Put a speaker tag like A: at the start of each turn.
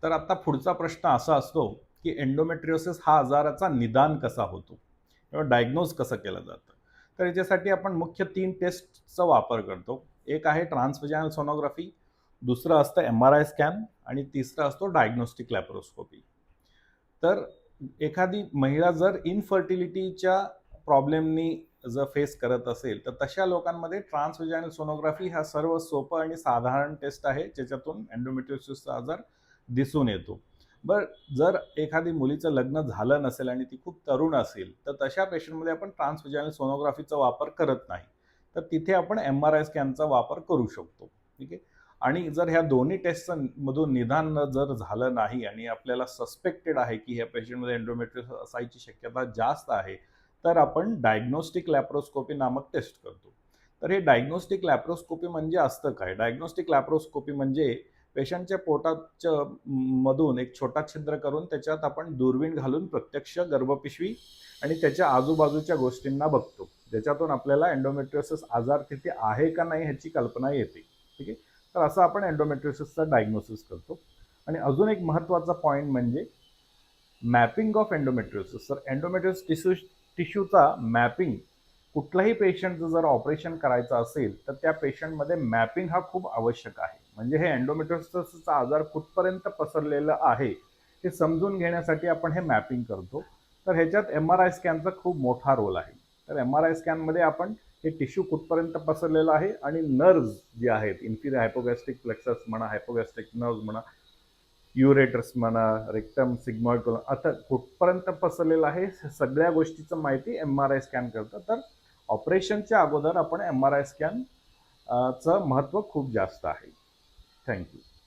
A: तर आता पुढचा प्रश्न असा असतो, की एंडोमेट्रियोसिस हा आजाराचा निदान कसा होतो किंवा डायग्नोज कसं केलं जातं. तर याच्यासाठी आपण मुख्य 3 टेस्टचा वापर करतो. एक आहे ट्रान्सव्हॅजिनल सोनोग्राफी, दुसरं असतं एम-आर-आय स्कॅन आणि तिसरा असतो डायग्नोस्टिक लॅप्रोस्कोपी. तर एखादी महिला जर इनफर्टिलिटीच्या प्रॉब्लेमनी जर फेस करत असेल, तर तशा लोकांमध्ये ट्रान्सव्हॅजिनल सोनोग्राफी हा सर्वात सोपं आणि साधारण टेस्ट आहे, ज्याच्यातून एंडोमेट्रियोसिसचा आजार दिसून येतो. बरं, जर एखादी मुलीचं लग्न झालं नसेल आणि ती खूप तरुण असेल, तर तशा पेशंटमध्ये आपण ट्रान्सव्हॅजिनल सोनोग्राफीचा वापर करत नाही. तर तिथे आपण एम-आर-आय स्कॅनचा वापर करू शकतो. ठीक आहे. आणि जर ह्या दोन्ही टेस्टचं मधून निदान जर झालं नाही आणि आपल्याला सस्पेक्टेड आहे, की ह्या पेशंटमध्ये एंडोमेट्रियोसिस असायची शक्यता जास्त आहे, तर आपण डायग्नोस्टिक लॅप्रोस्कोपी नामक टेस्ट करतो. तर हे डायग्नोस्टिक लॅप्रोस्कोपी म्हणजे असतं काय? डायग्नोस्टिक लॅप्रोस्कोपी म्हणजे पेशंटच्या पोटाच्या मधून एक छोटा छिद्र करून त्याच्यात आपण दुर्बीण घालून प्रत्यक्ष गर्भपिशवी आणि त्याच्या आजूबाजूच्या गोष्टींना बघतो. ज्याच्यातून आपल्याला एंडोमेट्रियोसिस आजार तिथे आहे का नाही ह्याची कल्पना येते. ठीक आहे. तर असं आपण एंडोमेट्रियोसिसचं डायग्नोसिस करतो. आणि अजून एक महत्त्वाचा पॉइंट म्हणजे मॅपिंग ऑफ एंडोमेट्रियोसिस. तर एंडोमेट्रियोसिस टिश्यूचा मॅपिंग कुठलाही पेशंटचं जर ऑपरेशन करायचं असेल, तर त्या पेशंटमध्ये मॅपिंग हा खूप आवश्यक आहे. म्हणजे हे एंडोमेट्रियोसिसचा आजार कुठपर्यंत पसरलेला आहे, हे समजून घेण्यासाठी आपण हे मॅपिंग करतो. तर ह्याच्यात एम-आर-आय स्कॅनचा खूप मोठा रोल आहे. तर एम-आर-आय स्कॅनमध्ये आपण हे टिश्यू कुठपर्यंत पसरलेलं आहे आणि नर्व्ज जे आहेत, इन्फिरियर हायपोगॅस्ट्रिक प्लेक्सस म्हणा, हायपोगॅस्ट्रिक नर्व्ज म्हणा, युरेटर्स म्हणा, रेक्टम, सिग्मॉइड कोलन आता कुठपर्यंत पसरलेलं आहे, सगळ्या गोष्टीचं माहिती एम-आर-आय स्कॅन करतं. तर ऑपरेशनच्या अगोदर आपण एम-आर-आय स्कॅन चं महत्त्व खूप जास्त आहे. Thank you.